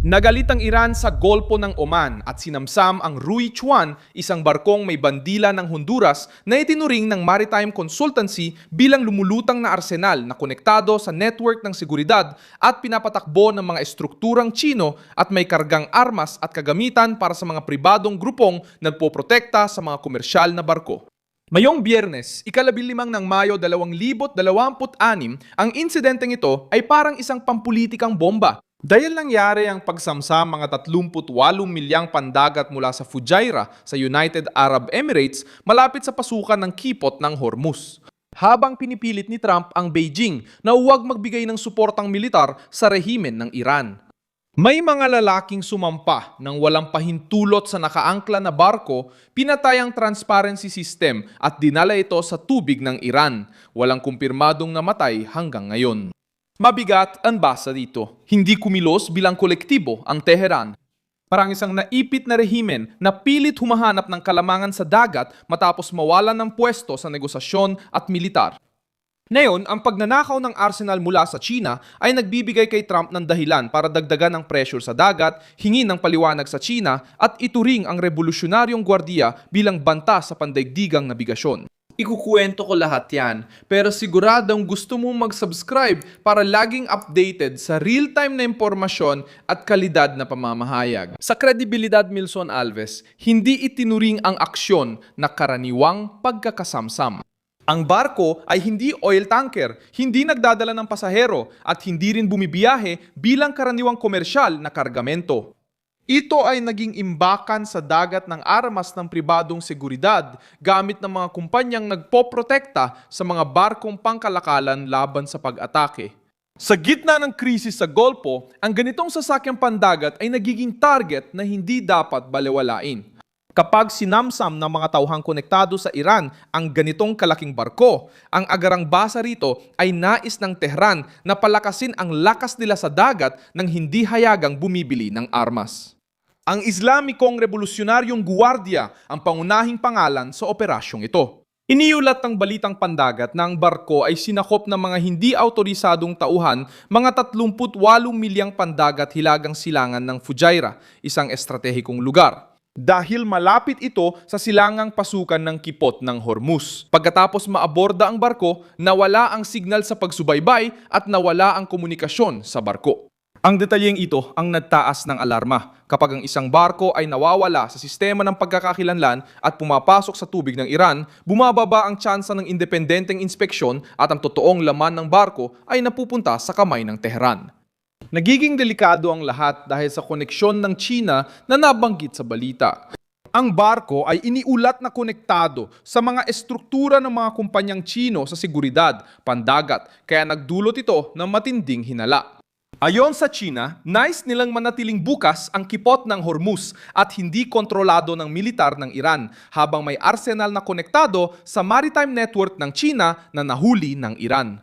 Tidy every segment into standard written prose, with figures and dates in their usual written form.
Nagalit ang Iran sa Golpo ng Oman at sinamsam ang Rui Chuan, isang barkong may bandila ng Honduras na itinuring ng Maritime Consultancy bilang lumulutang na arsenal na konektado sa network ng seguridad at pinapatakbo ng mga estrukturang Chino at may kargang armas at kagamitan para sa mga pribadong grupong nagpoprotekta sa mga komersyal na barko. Mayong Biyernes, ika-15 ng Mayo 2026, ang insidenteng ito ay parang isang pampulitikang bomba. Dahil nangyari ang pagsamsam mga 38 milyang pandagat mula sa Fujairah sa United Arab Emirates malapit sa pasukan ng Kipot ng Hormuz. Habang pinipilit ni Trump ang Beijing na huwag magbigay ng suportang militar sa rehimen ng Iran. May mga lalaking sumampa ng walang pahintulot sa nakaangkla na barko, pinatay ang transparency system at dinala ito sa tubig ng Iran. Walang kumpirmadong namatay hanggang ngayon. Mabigat ang basa dito. Hindi kumilos bilang kolektibo ang Tehran. Parang isang naipit na rehimen na pilit humahanap ng kalamangan sa dagat matapos mawalan ng pwesto sa negosasyon at militar. Ngayon, ang pagnanakaw ng arsenal mula sa China ay nagbibigay kay Trump ng dahilan para dagdagan ang pressure sa dagat, hingi ng paliwanag sa China at ituring ang revolusyonaryong gwardiya bilang banta sa pandaigdigang nabigasyon. Ikukuwento ko lahat yan, pero siguradong gusto mong mag-subscribe para laging updated sa real-time na impormasyon at kalidad na pamamahayag. Sa kredibilidad Milson Alves, hindi itinuring ang aksyon na karaniwang pagkakasamsam. Ang barko ay hindi oil tanker, hindi nagdadala ng pasahero at hindi rin bumibiyahe bilang karaniwang komersyal na kargamento. Ito ay naging imbakan sa dagat ng armas ng pribadong seguridad gamit ng mga kumpanyang nagpoprotekta sa mga barkong pangkalakalan laban sa pag-atake. Sa gitna ng krisis sa Golpo, ang ganitong sasakyang pandagat ay nagiging target na hindi dapat balewalain. Kapag sinamsam ng mga tauhang konektado sa Iran ang ganitong kalaking barko, ang agarang basa rito ay nais ng Tehran na palakasin ang lakas nila sa dagat nang hindi hayagang bumibili ng armas. Ang Islamikong Revolusyonaryong Guwardiya ang pangunahing pangalan sa operasyong ito. Iniulat ng Balitang Pandagat na ang barko ay sinakop ng mga hindi autorisadong tauhan mga 38 milyang pandagat hilagang silangan ng Fujairah, isang estratehikong lugar. Dahil malapit ito sa silangang pasukan ng Kipot ng Hormuz. Pagkatapos maaborda ang barko, nawala ang signal sa pagsubaybay at nawala ang komunikasyon sa barko. Ang detalyeng ito ang nagtaas ng alarma kapag ang isang barko ay nawawala sa sistema ng pagkakakilanlan at pumapasok sa tubig ng Iran, bumababa ang tsansa ng independenteng inspeksyon at ang totoong laman ng barko ay napupunta sa kamay ng Tehran. Nagiging delikado ang lahat dahil sa koneksyon ng China na nabanggit sa balita. Ang barko ay iniulat na konektado sa mga estruktura ng mga kumpanyang Chino sa seguridad, pandagat, kaya nagdulot ito ng matinding hinala. Ayon sa China, nais nilang manatiling bukas ang Kipot ng Hormuz at hindi kontrolado ng militar ng Iran habang may arsenal na konektado sa maritime network ng China na nahuli ng Iran.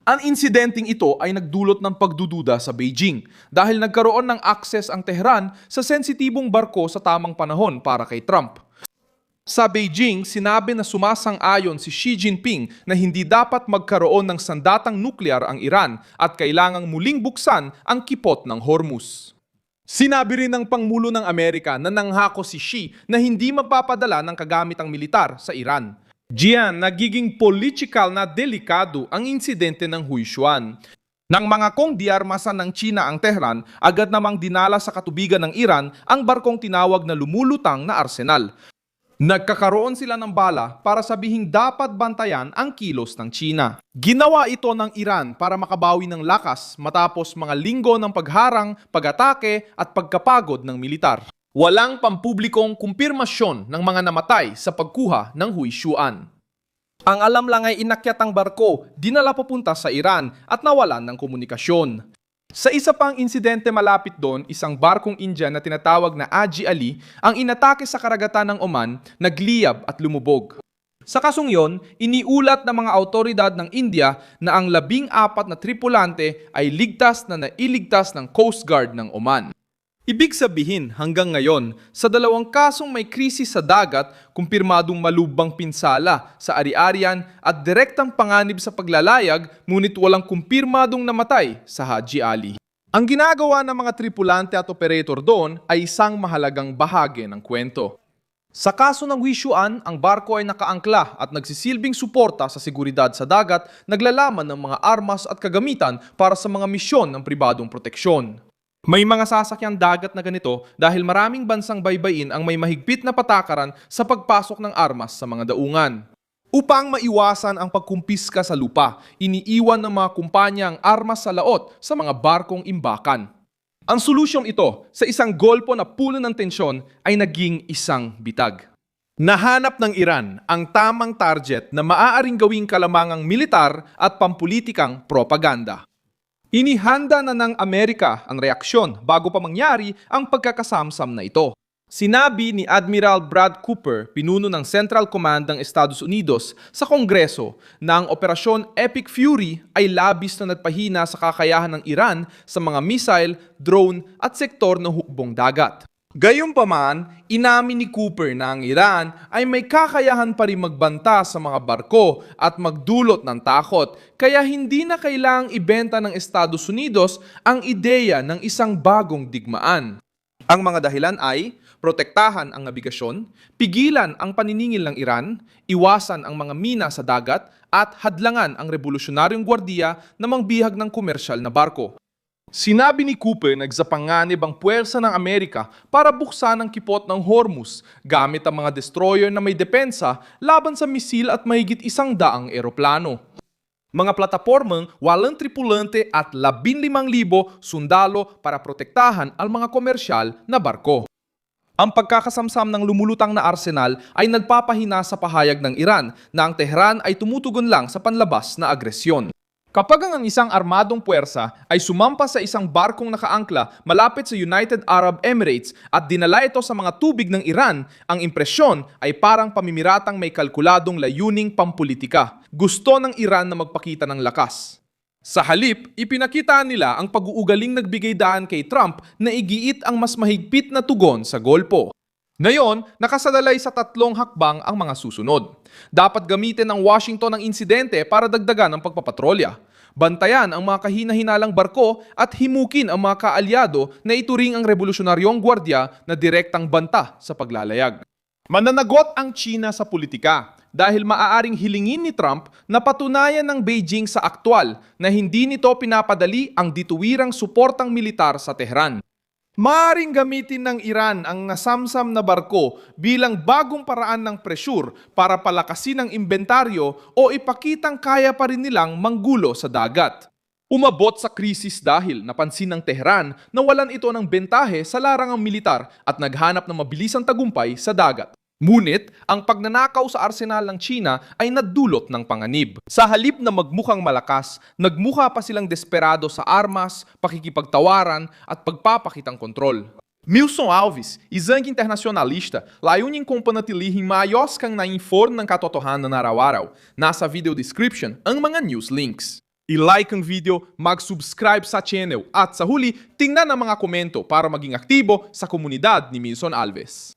Ang insidenteng ito ay nagdulot ng pagdududa sa Beijing dahil nagkaroon ng access ang Tehran sa sensitibong barko sa tamang panahon para kay Trump. Sa Beijing, sinabi na sumasang-ayon si Xi Jinping na hindi dapat magkaroon ng sandatang nuklear ang Iran at kailangang muling buksan ang Kipot ng Hormuz. Sinabi rin ng Pangulo ng Amerika na nanghako si Xi na hindi mapapadala ng kagamitang militar sa Iran. Diyan, nagiging political na delikado ang insidente ng Huishuan. Nang mga kong diarmasan ng China ang Tehran, agad namang dinala sa katubigan ng Iran ang barkong tinawag na lumulutang na arsenal. Nagkakaroon sila ng bala para sabihing dapat bantayan ang kilos ng China. Ginawa ito ng Iran para makabawi ng lakas matapos mga linggo ng pagharang, pag-atake at pagkapagod ng militar. Walang pampublikong kumpirmasyon ng mga namatay sa pagkuha ng Huishuan. Ang alam lang ay inakyat ang barko, dinala papunta sa Iran at nawalan ng komunikasyon. Sa isa pang insidente malapit doon, isang barkong Indian na tinatawag na Haji Ali ang inatake sa karagatan ng Oman, nagliyab at lumubog. Sa kasong yon, iniulat ng mga awtoridad ng India na ang 14 na tripulante ay ligtas na nailigtas ng Coast Guard ng Oman. Ibig sabihin, hanggang ngayon, sa dalawang kasong may krisis sa dagat, kumpirmadong malubang pinsala sa ari-arian at direktang panganib sa paglalayag, ngunit walang kumpirmadong namatay sa Haji Ali. Ang ginagawa ng mga tripulante at operator doon ay isang mahalagang bahagi ng kwento. Sa kaso ng Wishuan, ang barko ay nakaangkla at nagsisilbing suporta sa seguridad sa dagat, naglalaman ng mga armas at kagamitan para sa mga misyon ng pribadong proteksyon. May mga sasakyang dagat na ganito dahil maraming bansang baybayin ang may mahigpit na patakaran sa pagpasok ng armas sa mga daungan. Upang maiwasan ang pagkumpiska sa lupa, iniiwan ng mga kumpanya ang armas sa laot sa mga barkong imbakan. Ang solusyong ito sa isang golpo na puno ng tensyon ay naging isang bitag. Nahanap ng Iran ang tamang target na maaaring gawing kalamangang militar at pampulitikang propaganda. Inihanda na ng Amerika ang reaksyon bago pa mangyari ang pagkakasamsam na ito. Sinabi ni Admiral Brad Cooper, pinuno ng Central Command ng Estados Unidos, sa Kongreso na ang Operasyon Epic Fury ay labis na nagpahina sa kakayahan ng Iran sa mga missile, drone at sektor ng hukbong dagat. Gayunpaman, inamin ni Cooper na ang Iran ay may kakayahan pa rin magbanta sa mga barko at magdulot ng takot, kaya hindi na kailangang ibenta ng Estados Unidos ang ideya ng isang bagong digmaan. Ang mga dahilan ay protektahan ang nabigasyon, pigilan ang paniningil ng Iran, iwasan ang mga mina sa dagat, at hadlangan ang revolusyonaryong gwardiya na mangbihag ng komersyal na barko. Sinabi ni Cooper na nagsapanganib ang puwersa ng Amerika para buksan ang kipot ng Hormuz gamit ang mga destroyer na may depensa laban sa misil at mahigit 100 eroplano. Mga platapormang walang tripulante at 15,000 sundalo para protektahan ang mga komersyal na barko. Ang pagkakasamsam ng lumulutang na arsenal ay nagpapahina sa pahayag ng Iran na ang Tehran ay tumutugon lang sa panlabas na agresyon. Kapag ang isang armadong puwersa ay sumampa sa isang barkong nakaangkla malapit sa United Arab Emirates at dinala ito sa mga tubig ng Iran, ang impresyon ay parang pamimiratang may kalkuladong layuning pampulitika. Gusto ng Iran na magpakita ng lakas. Sa halip, ipinakita nila ang pag-uugaling nagbigay daan kay Trump na igiit ang mas mahigpit na tugon sa golpo. Ngayon, nakasalalay sa 3 hakbang ang mga susunod. Dapat gamitin ng Washington ang insidente para dagdagan ang pagpapatrolya. Bantayan ang mga kahina-hinalang barko at himukin ang mga kaalyado na ituring ang revolusyonaryong gwardya na direktang banta sa paglalayag. Mananagot ang China sa politika dahil maaaring hilingin ni Trump na patunayan ng Beijing sa aktwal na hindi nito pinapadali ang dituwirang suportang militar sa Tehran. Maaaring gamitin ng Iran ang nasamsam na barko bilang bagong paraan ng presyur para palakasin ang inventaryo o ipakitang kaya pa rin nilang manggulo sa dagat. Umabot sa krisis dahil napansin ng Tehran na walan ito ng bentahe sa larangang militar at naghanap ng mabilisang tagumpay sa dagat. Ngunit, ang pagnanakaw sa arsenal ng China ay nadulot ng panganib. Sa halip na magmukhang malakas, nagmukha pa silang desperado sa armas, pakikipagtawaran at pagpapakitang kontrol. Milson Alves, isang internacionalista, layunin kong panatilihin maayos kang na-inform ng katotohanan na araw-araw. Nasa video description ang mga news links. I-like ang video, mag-subscribe sa channel at sa huli, tingnan ang mga komento para maging aktibo sa komunidad ni Milson Alves.